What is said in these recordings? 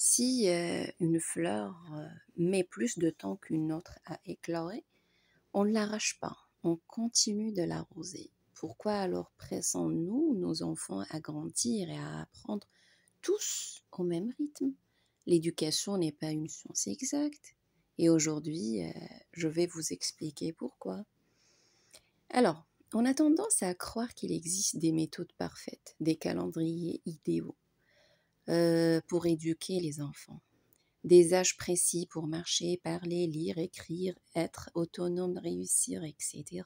Si une fleur met plus de temps qu'une autre à éclore, on ne l'arrache pas, on continue de l'arroser. Pourquoi alors pressons-nous nos enfants à grandir et à apprendre tous au même rythme? L'éducation n'est pas une science exacte. Et aujourd'hui, je vais vous expliquer pourquoi. Alors, on a tendance à croire qu'il existe des méthodes parfaites, des calendriers idéaux pour éduquer les enfants. Des âges précis pour marcher, parler, lire, écrire, être autonome, réussir, etc.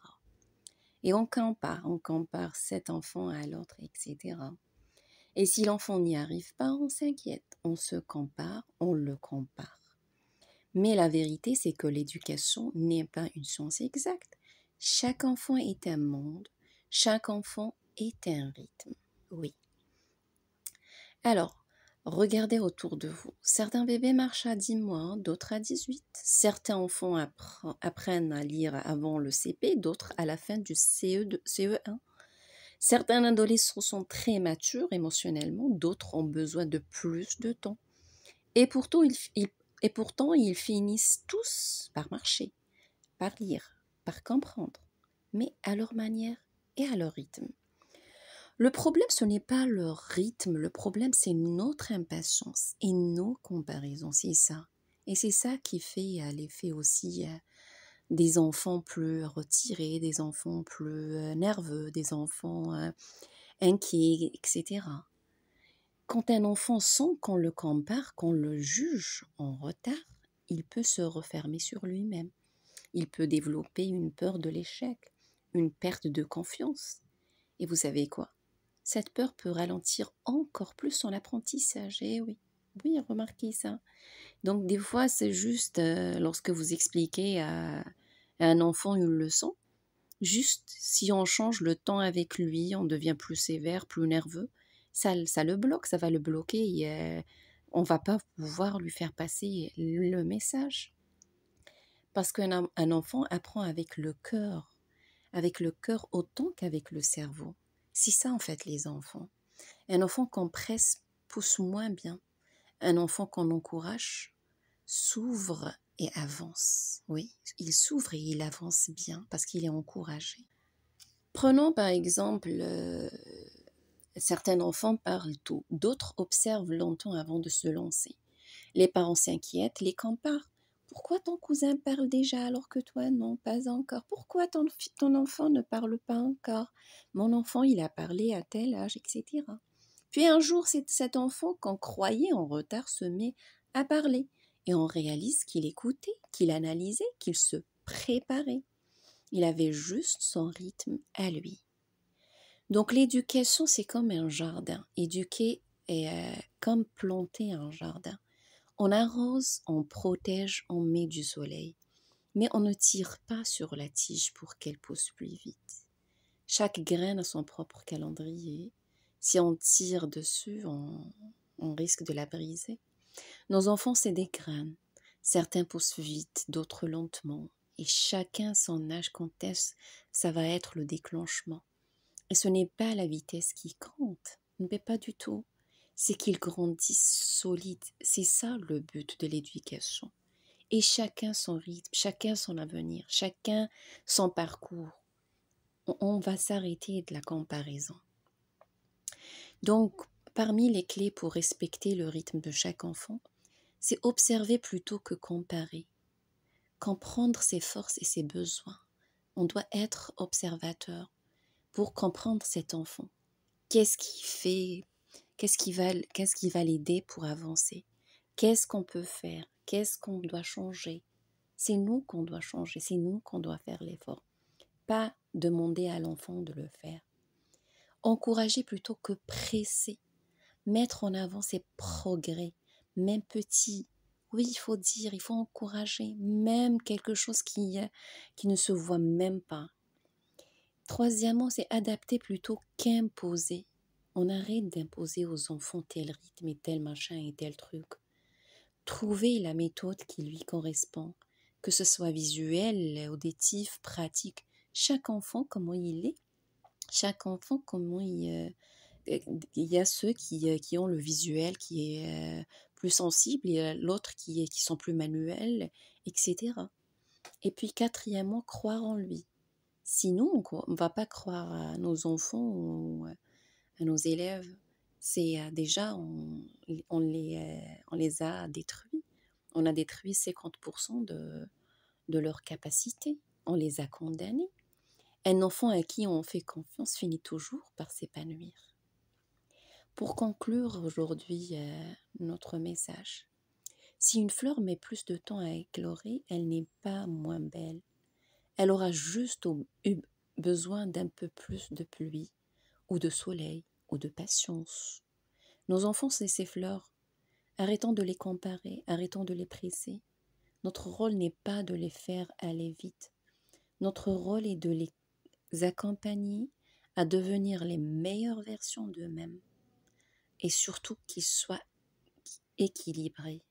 Et on compare cet enfant à l'autre, etc. Et si l'enfant n'y arrive pas, on s'inquiète, on se compare, on le compare. Mais la vérité, c'est que l'éducation n'est pas une science exacte. Chaque enfant est un monde, chaque enfant est un rythme. Oui. Alors, regardez autour de vous. Certains bébés marchent à 10 mois, d'autres à 18. Certains enfants apprennent à lire avant le CP, d'autres à la fin du CE1. Certains adolescents sont très matures émotionnellement, d'autres ont besoin de plus de temps. Et pourtant, ils finissent tous par marcher, par lire, par comprendre, mais à leur manière et à leur rythme. Le problème, ce n'est pas leur rythme, le problème, c'est notre impatience et nos comparaisons, c'est ça. Et c'est ça qui fait l'effet aussi des enfants plus retirés, des enfants plus nerveux, des enfants inquiets, etc. Quand un enfant sent qu'on le compare, qu'on le juge en retard, il peut se refermer sur lui-même. Il peut développer une peur de l'échec, une perte de confiance. Et vous savez quoi? Cette peur peut ralentir encore plus son apprentissage. Eh oui, oui, remarquez ça. Donc des fois, c'est juste lorsque vous expliquez à un enfant une leçon, juste si on change le temps avec lui, on devient plus sévère, plus nerveux, ça le bloque, ça va le bloquer. Et, on ne va pas pouvoir lui faire passer le message. Parce qu'un enfant apprend avec le cœur autant qu'avec le cerveau. C'est ça en fait les enfants. Un enfant qu'on presse pousse moins bien. Un enfant qu'on encourage s'ouvre et avance. Oui, il s'ouvre et il avance bien parce qu'il est encouragé. Prenons par exemple, certains enfants parlent tôt, d'autres observent longtemps avant de se lancer. Les parents s'inquiètent, les comparent. Pourquoi ton cousin parle déjà alors que toi non, pas encore? Pourquoi ton enfant ne parle pas encore? Mon enfant, il a parlé à tel âge, etc. Puis un jour, cet enfant qu'on croyait en retard se met à parler et on réalise qu'il écoutait, qu'il analysait, qu'il se préparait. Il avait juste son rythme à lui. Donc l'éducation, c'est comme un jardin. Éduquer est comme planter un jardin. On arrose, on protège, on met du soleil. Mais on ne tire pas sur la tige pour qu'elle pousse plus vite. Chaque graine a son propre calendrier. Si on tire dessus, on risque de la briser. Nos enfants, c'est des graines. Certains poussent vite, d'autres lentement. Et chacun son âge conteste, ça va être le déclenchement. Et ce n'est pas la vitesse qui compte, mais pas du tout. C'est qu'ils grandissent solides. C'est ça le but de l'éducation. Et chacun son rythme, chacun son avenir, chacun son parcours. On va s'arrêter de la comparaison. Donc, parmi les clés pour respecter le rythme de chaque enfant, c'est observer plutôt que comparer. Comprendre ses forces et ses besoins. On doit être observateur pour comprendre cet enfant. Qu'est-ce qui fait, qu'est-ce qui va l'aider pour avancer? Qu'est-ce qu'on peut faire? Qu'est-ce qu'on doit changer? C'est nous qu'on doit changer, c'est nous qu'on doit faire l'effort. Pas demander à l'enfant de le faire. Encourager plutôt que presser. Mettre en avant ses progrès, même petits. Oui, il faut dire, il faut encourager, même quelque chose qui ne se voit même pas. Troisièmement, c'est adapter plutôt qu'imposer. On arrête d'imposer aux enfants tel rythme et tel machin et tel truc. Trouver la méthode qui lui correspond, que ce soit visuel, auditif, pratique. Chaque enfant, comment il est, chaque enfant, comment il y a ceux qui ont le visuel qui est plus sensibles et l'autre qui sont plus manuels, etc. Et puis quatrièmement, croire en lui. Sinon, on ne va pas croire à nos enfants ou à nos élèves. C'est déjà, on les a détruits. On a détruit 50% de leur capacité. On les a condamnés. Un enfant à qui on fait confiance finit toujours par s'épanouir. Pour conclure aujourd'hui notre message, si une fleur met plus de temps à éclorer, elle n'est pas moins belle. Elle aura juste besoin d'un peu plus de pluie, ou de soleil, ou de patience. Nos enfants, c'est ces fleurs. Arrêtons de les comparer, arrêtons de les presser. Notre rôle n'est pas de les faire aller vite. Notre rôle est de les accompagner à devenir les meilleures versions d'eux-mêmes. Et surtout qu'ils soient équilibrés.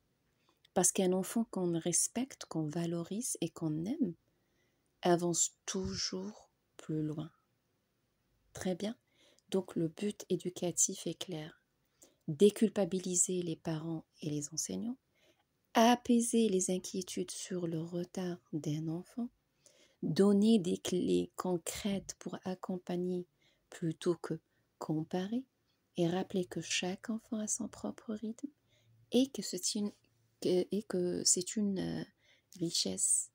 Parce qu'un enfant qu'on respecte, qu'on valorise et qu'on aime, avance toujours plus loin. Très bien. Donc le but éducatif est clair. Déculpabiliser les parents et les enseignants, apaiser les inquiétudes sur le retard d'un enfant, donner des clés concrètes pour accompagner plutôt que comparer, et rappeler que chaque enfant a son propre rythme et que c'est une richesse.